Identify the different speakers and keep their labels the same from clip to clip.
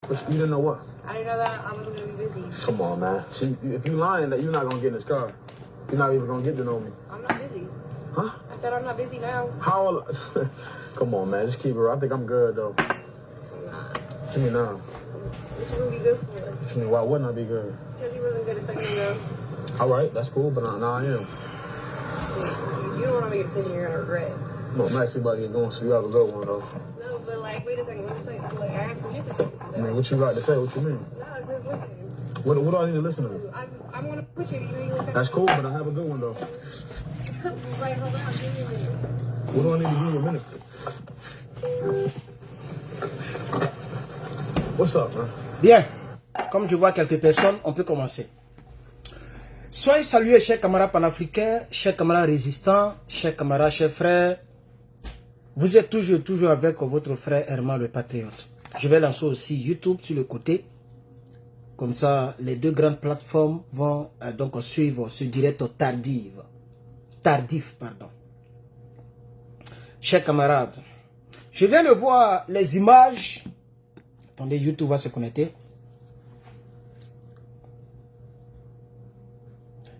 Speaker 1: But you didn't know what?
Speaker 2: I didn't know that I wasn't going to be busy.
Speaker 1: Come on, man. See, if you lying, that you're not going to get in this car. You're not even going to get to know me.
Speaker 2: I'm not busy.
Speaker 1: Huh?
Speaker 2: I said I'm not busy now.
Speaker 1: How? Come on, man. Just keep it real. I think I'm good, though.
Speaker 2: I'm not.
Speaker 1: What you mean now?
Speaker 2: What you going to be good for?
Speaker 1: What you mean, why wouldn't I be good?
Speaker 2: Because he wasn't good a second ago.
Speaker 1: All right, that's cool, but now I am.
Speaker 2: You don't want to make a decision you're going to regret.
Speaker 1: No, I'm actually about to get going, so you have a good one, though.
Speaker 2: No, but like, wait a second. Let me tell you. Like, I got some shit to say.
Speaker 1: I mean, what you got to say? What you mean?
Speaker 2: No, just listen.
Speaker 1: What do I need to listen to?
Speaker 2: I'm going to push you. You ain't gonna
Speaker 1: That's cool, but I have a good one, though.
Speaker 2: Like, hold on. Give me a minute.
Speaker 1: What do I need to give you a minute? What's up, man?
Speaker 3: Bien, comme je vois quelques personnes, on peut commencer. Soyez salués, chers camarades panafricains, chers camarades résistants, chers camarades, chers frères. Vous êtes toujours avec votre frère Herman le Patriote. Je vais lancer aussi YouTube sur le côté. Comme ça, les deux grandes plateformes vont donc suivre ce direct tardif, pardon. Chers camarades, je viens de voir les images. Attendez, YouTube va se connecter.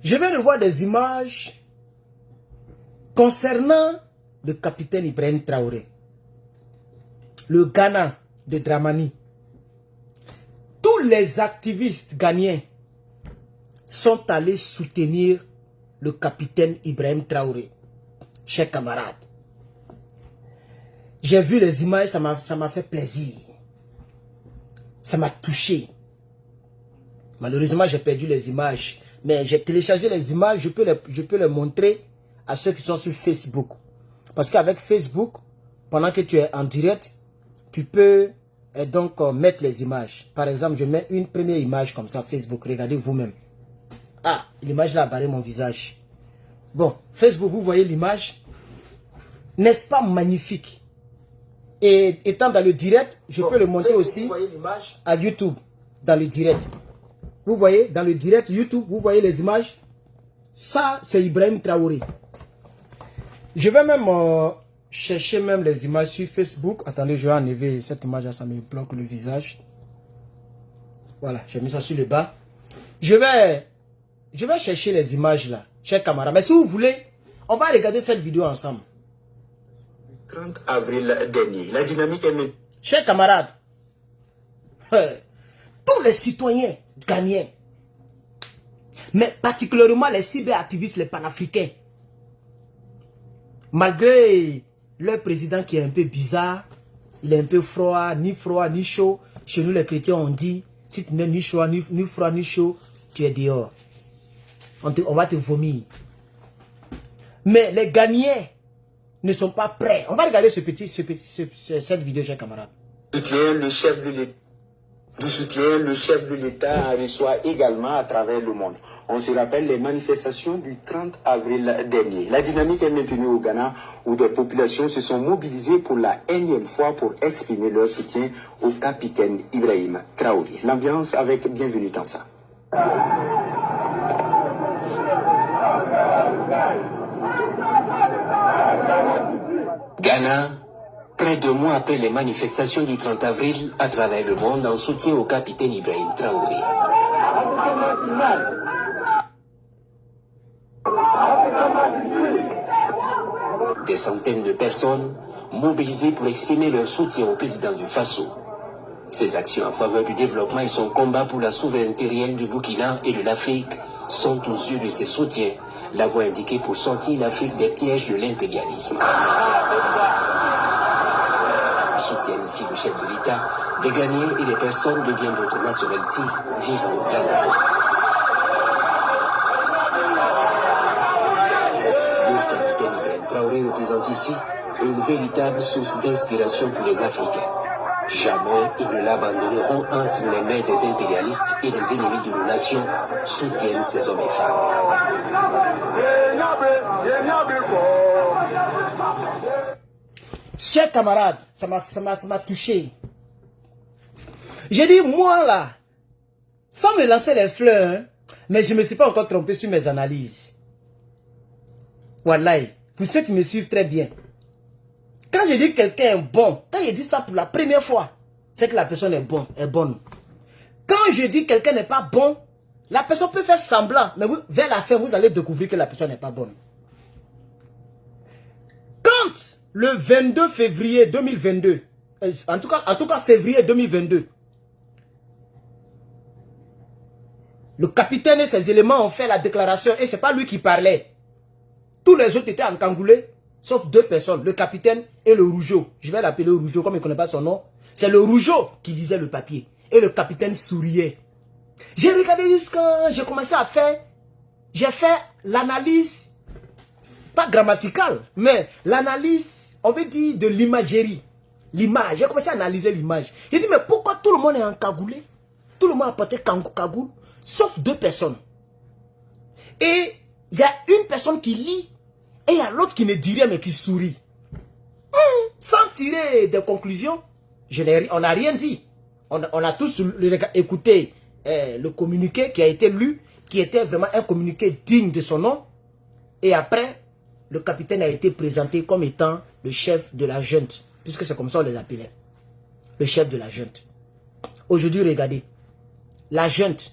Speaker 3: Je viens de voir des images concernant le capitaine Ibrahim Traoré, le Ghana de Dramani. Tous les activistes ghanéens sont allés soutenir le capitaine Ibrahim Traoré. Chers camarades, j'ai vu les images, ça m'a fait plaisir. Ça m'a touché. Malheureusement, j'ai perdu les images. Mais j'ai téléchargé les images, je peux les montrer à ceux qui sont sur Facebook. Parce qu'avec Facebook, pendant que tu es en direct, tu peux donc mettre les images. Par exemple, je mets une première image comme ça, Facebook. Regardez vous-même. Ah, l'image là a barré mon visage. Bon, Facebook, vous voyez l'image. N'est-ce pas magnifique? Et étant dans le direct, je peux le montrer aussi à YouTube, dans le direct. Vous voyez, dans le direct YouTube, vous voyez les images. Ça, c'est Ibrahim Traoré. Je vais même chercher même les images sur Facebook. Attendez, je vais enlever cette image-là, ça me bloque le visage. Voilà, j'ai mis ça sur le bas. Je vais chercher les images là, chers camarades. Mais si vous voulez, on va regarder cette vidéo ensemble.
Speaker 4: 30 avril dernier, la dynamique est...
Speaker 3: Chers camarades, tous les citoyens ghanéens, mais particulièrement les cyberactivistes, les panafricains, malgré leur président qui est un peu bizarre, il est un peu froid ni chaud. Chez nous les chrétiens on dit, si tu n'es ni froid ni chaud, tu es dehors. On va te vomir. Mais les Ghanéens ne sont pas prêts. On va regarder cette vidéo, chers camarades.
Speaker 4: Le chef de l'État reçoit également à travers le monde. On se rappelle les manifestations du 30 avril dernier. La dynamique est maintenue au Ghana où des populations se sont mobilisées pour la énième fois pour exprimer leur soutien au capitaine Ibrahim Traoré. L'ambiance avec Bienvenue Tansa. Ghana, près de mois après les manifestations du 30 avril à travers le monde en soutien au capitaine Ibrahim Traoré. Des centaines de personnes mobilisées pour exprimer leur soutien au président du Faso. Ses actions en faveur du développement et son combat pour la souveraineté réelle du Burkina et de l'Afrique sont aux yeux de ses soutiens la voie indiquée pour sortir l'Afrique des pièges de l'impérialisme. Soutiennent ici le chef de l'État, des Ghanéens et des personnes de bien d'autres nationalités vivant au Ghana. Le capitaine Ibrahim Traoré représente ici une véritable source d'inspiration pour les Africains. Jamais ils ne l'abandonneront entre les mains des impérialistes et des ennemis de nos nations, soutiennent ces hommes et femmes.
Speaker 3: Chers camarades, ça m'a touché. J'ai dit, moi là, sans me lancer les fleurs, hein, mais je ne me suis pas encore trompé sur mes analyses. Wallahi, pour ceux qui me suivent très bien. Quand je dis que quelqu'un est bon, quand je dis ça pour la première fois, c'est que la personne est bonne. Quand je dis quelqu'un n'est pas bon, la personne peut faire semblant, mais vers la fin, vous allez découvrir que la personne n'est pas bonne. Quand le 22 février 2022, en tout cas février 2022, le capitaine et ses éléments ont fait la déclaration et c'est pas lui qui parlait. Tous les autres étaient encagoulés, sauf 2 personnes, le capitaine et le rougeau. Je vais l'appeler rougeau comme il ne connaît pas son nom. C'est le rougeau qui lisait le papier. Et le capitaine souriait. J'ai regardé jusqu'à... J'ai commencé à faire... J'ai fait l'analyse, pas grammaticale, mais l'analyse, on veut dire, de l'imagerie. L'image. J'ai commencé à analyser l'image. J'ai dit, mais pourquoi tout le monde est encagoulé? Tout le monde a porté cagoule, sauf 2 personnes. Et il y a une personne qui lit, et il y a l'autre qui ne dit rien, mais qui sourit. Sans tirer des conclusions, on n'a rien dit. On a tous écouté le communiqué qui a été lu, qui était vraiment un communiqué digne de son nom. Et après, le capitaine a été présenté comme étant le chef de la junte, puisque c'est comme ça on les appelait. Le chef de la junte. Aujourd'hui, regardez, la junte,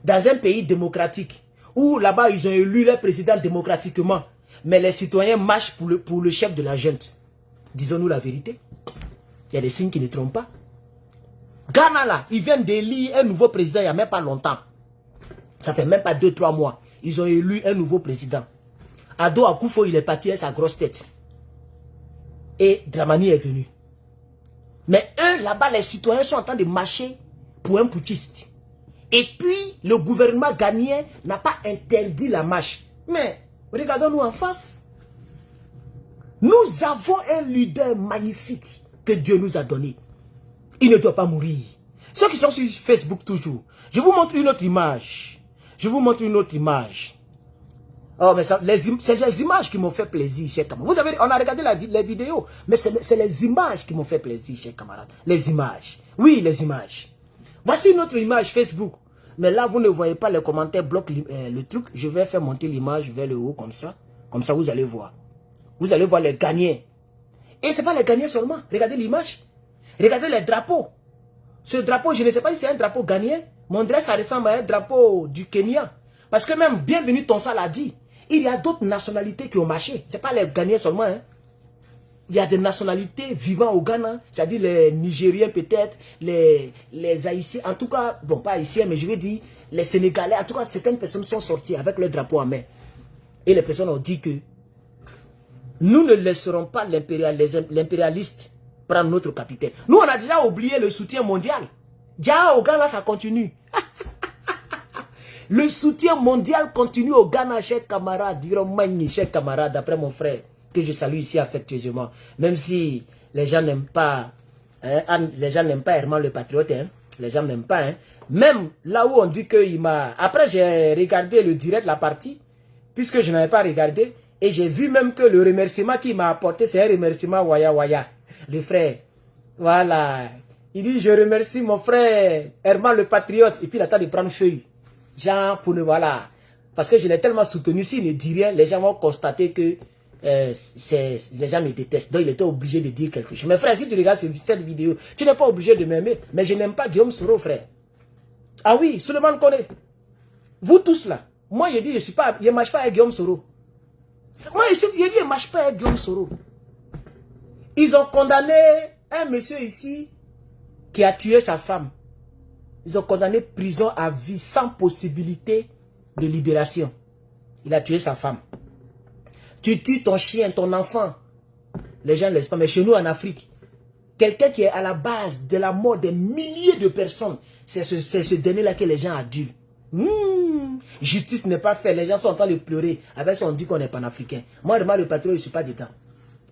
Speaker 3: dans un pays démocratique, où là-bas ils ont élu leur président démocratiquement, mais les citoyens marchent pour le chef de la junte. Disons-nous la vérité. Il y a des signes qui ne trompent pas. Ghana là, ils viennent d'élire un nouveau président il n'y a même pas longtemps. Ça fait même pas 2-3 mois. Ils ont élu un nouveau président. Ado Akufo, il est parti avec sa grosse tête. Et Dramani est venu. Mais eux, là-bas, les citoyens sont en train de marcher pour un putschiste. Et puis, le gouvernement ghanéen n'a pas interdit la marche. Mais, regardons-nous en face. Nous avons un leader magnifique que Dieu nous a donné. Il ne doit pas mourir. Ceux qui sont sur Facebook toujours, je vous montre une autre image. Je vous montre une autre image. Oh, mais c'est les images qui m'ont fait plaisir, chers camarades. Vous avez, on a regardé les vidéos, mais c'est les images qui m'ont fait plaisir, chers camarades. Les images. Oui, les images. Voici une autre image Facebook. Mais là, vous ne voyez pas les commentaires bloquent le truc. Je vais faire monter l'image vers le haut comme ça. Comme ça, vous allez voir. Vous allez voir les gagnants. Et ce n'est pas les gagnants seulement. Regardez l'image. Regardez les drapeaux. Ce drapeau, je ne sais pas si c'est un drapeau ghanéen. Mais on dirait que ça ressemble à un drapeau du Kenya. Parce que même, bienvenue Tonsa l'a dit. Il y a d'autres nationalités qui ont marché. Ce n'est pas les Ghanéens seulement. Hein. Il y a des nationalités vivant au Ghana. C'est-à-dire les Nigériens peut-être, les Haïtiens. En tout cas, bon pas Haïtiens, mais je vais dire les Sénégalais. En tout cas, certaines personnes sont sorties avec leur drapeau en main. Et les personnes ont dit que nous ne laisserons pas l'impérialiste prendre notre capitaine. Nous, on a déjà oublié le soutien mondial. Déjà au Ghana, ça continue. Le soutien mondial continue au Ghana, chers camarades. Chers camarades, d'après mon frère, que je salue ici affectueusement. Même si les gens n'aiment pas, hein, les gens n'aiment pas Herman le Patriote, hein, les gens n'aiment pas. Hein. Même là où on dit qu'il m'a... Après, j'ai regardé le direct, la partie, puisque je n'avais pas regardé. Et j'ai vu même que le remerciement qu'il m'a apporté, c'est un remerciement Waya Waya. Le frère. Voilà. Il dit, je remercie mon frère Herman le Patriote. Et puis il attend de prendre feuille. Genre, pour ne voilà. Parce que je l'ai tellement soutenu. S'il ne dit rien, les gens vont constater que les gens me détestent. Donc il était obligé de dire quelque chose. Mais frère, si tu regardes cette vidéo, tu n'es pas obligé de m'aimer. Mais je n'aime pas Guillaume Soro, frère. Ah oui, Suleiman connaît. Vous tous là. Moi, je dis, je ne marche pas avec Guillaume Soro. Moi, je dis, je ne marche pas avec Guillaume Soro. Ils ont condamné un monsieur ici qui a tué sa femme. Ils ont condamné prison à vie sans possibilité de libération. Il a tué sa femme. Tu tues ton chien, ton enfant. Les gens ne laissent pas. Mais chez nous en Afrique, quelqu'un qui est à la base de la mort des milliers de personnes, c'est ce dernier-là que les gens adulent. Justice n'est pas faite. Les gens sont en train de pleurer. Avec ça, on dit qu'on est panafricain. Moi, vraiment, le patron, je ne suis pas dedans.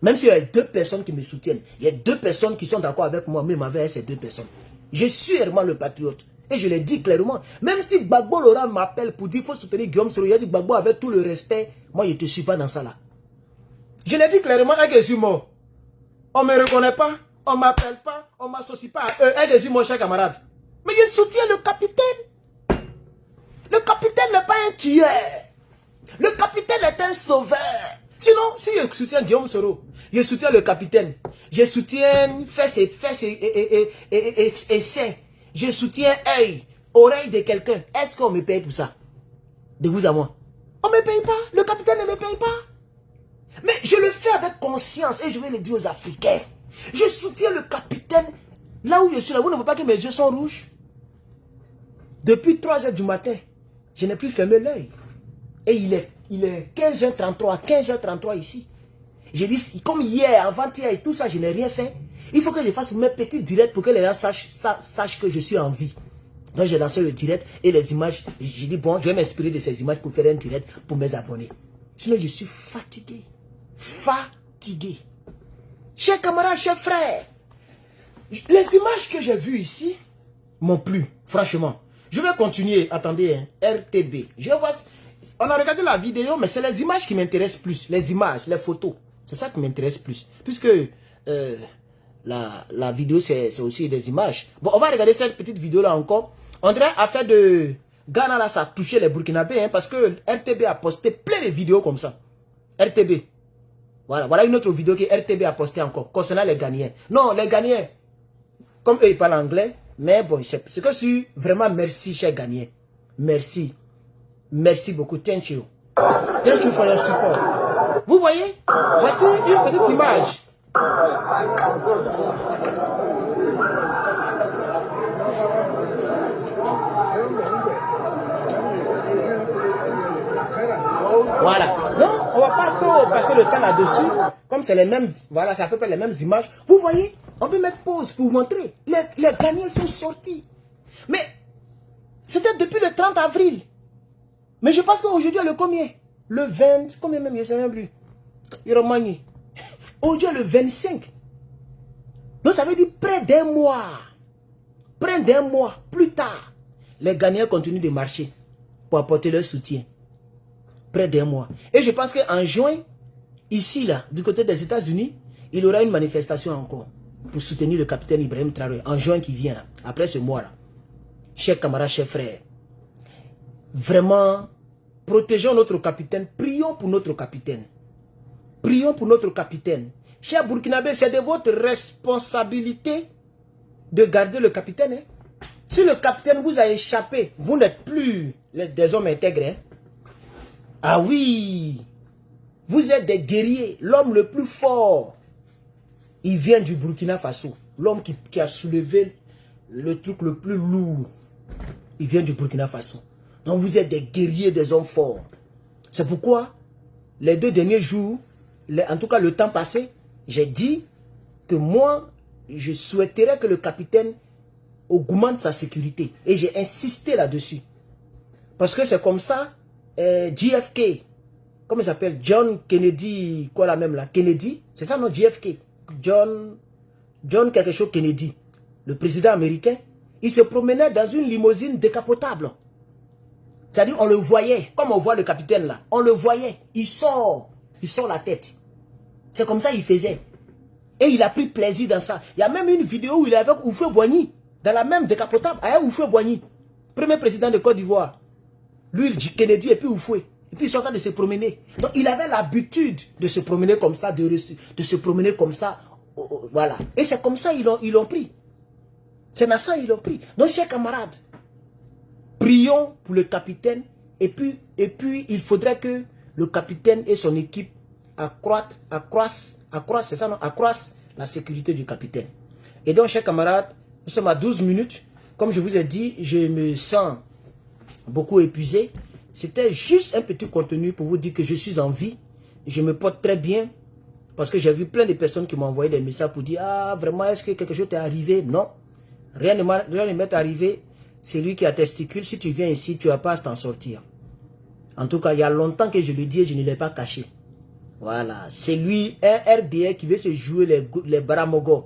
Speaker 3: Même s'il y a 2 personnes qui me soutiennent, il y a 2 personnes qui sont d'accord avec moi, même avec ces 2 personnes. Je suis vraiment le patriote. Et je l'ai dit clairement. Même si Gbagbo Laurent m'appelle pour dire qu'il faut soutenir Guillaume Soro, il a dit Gbagbo avec tout le respect, moi je ne te suis pas dans ça là. Je l'ai dit clairement, moi. On ne me reconnaît pas, on ne m'appelle pas, on ne m'associe pas à eux. Mon cher camarade. Mais je soutiens le capitaine. Le capitaine n'est pas un tueur. Le capitaine est un sauveur. Sinon, si je soutiens Guillaume Soro, je soutiens le capitaine. Je soutiens fesses et seins. Je soutiens œil, oreille de quelqu'un. Est-ce qu'on me paye pour ça? De vous à moi. On ne me paye pas. Le capitaine ne me paye pas. Mais je le fais avec conscience et je vais le dire aux Africains. Je soutiens le capitaine là où je suis là. Vous ne voyez pas que mes yeux sont rouges? Depuis 3 h du matin, je n'ai plus fermé l'œil. Et il est 15h33, 15h33 ici. J'ai dit, comme hier, avant-hier et tout ça, je n'ai rien fait. Il faut que je fasse mes petits directs pour que les gens sachent que je suis en vie. Donc j'ai lancé le direct et les images. J'ai dit, bon, je vais m'inspirer de ces images pour faire un direct pour mes abonnés. Sinon, je suis fatigué. Fatigué. Chers camarades, chers frères, les images que j'ai vues ici m'ont plu, franchement. Je vais continuer, attendez, hein, RTB. Je vois, on a regardé la vidéo, mais c'est les images qui m'intéressent plus. Les images, les photos. C'est ça qui m'intéresse plus. Puisque la vidéo, c'est aussi des images. Bon, on va regarder cette petite vidéo-là encore. André a fait de Ghana, là, ça a touché les Burkinabés, hein, parce que RTB a posté plein de vidéos comme ça. RTB. Voilà une autre vidéo que RTB a posté encore, concernant les Ghanéens. Non, les Ghanéens, comme eux, ils parlent anglais, mais bon, c'est que si, vraiment, merci, chers Ghanéens. Merci. Merci beaucoup. Thank you. Thank you for your support. Vous voyez? Voici une petite image. Voilà. Donc, on va pas trop passer le temps là-dessus. Comme c'est les mêmes, voilà, c'est à peu près les mêmes images. Vous voyez? On peut mettre pause pour vous montrer. Les Ghanéens sont sortis. Mais, c'était depuis le 30 avril. Mais je pense qu'aujourd'hui, le combien? Le 20, combien même, je ne sais même plus. Aujourd'hui, le 25. Donc, ça veut dire près d'un mois. Près d'un mois plus tard, les Ghanéens continuent de marcher pour apporter leur soutien. Près d'un mois. Et je pense qu'en juin, ici, là, du côté des États-Unis, il y aura une manifestation encore pour soutenir le capitaine Ibrahim Traoré. En juin qui vient, là, après ce mois-là. Chers camarades, chers frères, vraiment, protégeons notre capitaine. Prions pour notre capitaine. Prions pour notre capitaine. Chers Burkinabés, c'est de votre responsabilité de garder le capitaine. Hein. Si le capitaine vous a échappé, vous n'êtes plus des hommes intègres. Hein. Ah oui, vous êtes des guerriers. L'homme le plus fort, il vient du Burkina Faso. L'homme qui a soulevé le truc le plus lourd, il vient du Burkina Faso. Donc vous êtes des guerriers, des hommes forts. C'est pourquoi, les 2 derniers jours, en tout cas le temps passé, j'ai dit que moi, je souhaiterais que le capitaine augmente sa sécurité. Et j'ai insisté là-dessus. Parce que c'est comme ça, JFK, comment il s'appelle? John Kennedy, quoi là même là? Kennedy, c'est ça non? JFK, John quelque chose Kennedy, le président américain, il se promenait dans une limousine décapotable. C'est-à-dire, on le voyait, comme on voit le capitaine là, on le voyait, il sort la tête. C'est comme ça qu'il faisait. Et il a pris plaisir dans ça. Il y a même une vidéo où il est avec Houphouët-Boigny, dans la même décapotable, avec Houphouët-Boigny, premier président de Côte d'Ivoire. Lui, il dit Kennedy et puis Houphouët. Et puis il sortait de se promener. Donc il avait l'habitude de se promener comme ça, de se promener comme ça. Voilà. Et c'est comme ça ils l'ont pris. C'est dans ça ils l'ont pris. Donc, chers camarades, prions pour le capitaine. Et puis il faudrait que le capitaine et son équipe accroissent la sécurité du capitaine. Et donc, chers camarades, nous sommes à 12 minutes. Comme je vous ai dit, je me sens beaucoup épuisé. C'était juste un petit contenu pour vous dire que je suis en vie. Je me porte très bien. Parce que j'ai vu plein de personnes qui m'ont envoyé des messages pour dire « Ah, vraiment, est-ce que quelque chose t'est arrivé ?» Non. Rien ne m'est arrivé. C'est lui qui a testicule. Si tu viens ici, tu vas pas t'en sortir. En tout cas, il y a longtemps que je le dis et je ne l'ai pas caché. Voilà. C'est lui, un RDA qui veut se jouer les Baramogo.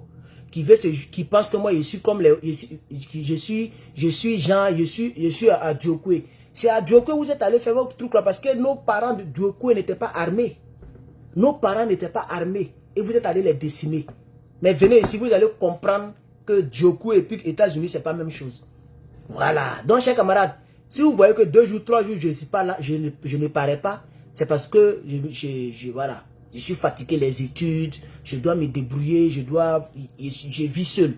Speaker 3: Qui pense que moi, je suis comme les... Je suis Jean, je suis à Diokwe. C'est à Diokwe où vous êtes allé faire votre truc là parce que nos parents de Diokwe n'étaient pas armés. Nos parents n'étaient pas armés et vous êtes allé les décimer. Mais venez ici, vous allez comprendre que Diokwe et puis États-Unis, c'est pas la même chose. Voilà. Donc, chers camarades, si vous voyez que 2 jours, 3 jours, je ne suis pas là, je ne parais pas, c'est parce que voilà. Je suis fatigué, les études, je dois me débrouiller, je vis seul.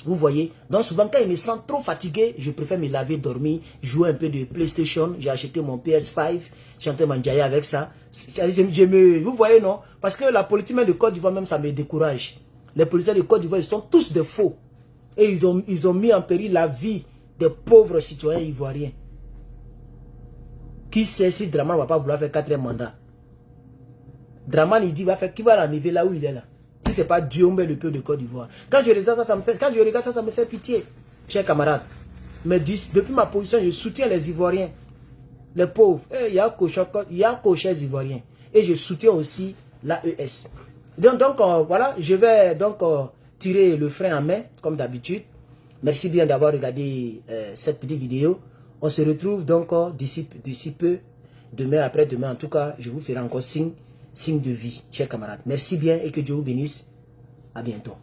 Speaker 3: Vous voyez? Donc souvent quand je me sens trop fatigué, je préfère me laver, dormir, jouer un peu de PlayStation. J'ai acheté mon PS5, j'ai en train de m'enjailler avec ça. Vous voyez, non? Parce que la politique de Côte d'Ivoire même, ça me décourage. Les policiers de Côte d'Ivoire, ils sont tous des faux. Et ils ont mis en péril la vie des pauvres citoyens ivoiriens. Qui sait si Draman ne va pas vouloir faire 4e mandat? Draman, il dit qu'il va l'enlever là où il est là. Si ce n'est pas Dieu, mais le peuple de Côte d'Ivoire. Quand je regarde ça, ça me fait pitié, chers camarades. Mais depuis ma position, je soutiens les Ivoiriens, les pauvres. Il y a cochers Ivoiriens. Et je soutiens aussi l'AES. Donc voilà, je vais donc tirer le frein en main, comme d'habitude. Merci bien d'avoir regardé cette petite vidéo. On se retrouve donc d'ici peu, demain, après-demain. En tout cas, je vous ferai encore signe de vie, chers camarades. Merci bien et que Dieu vous bénisse. À bientôt.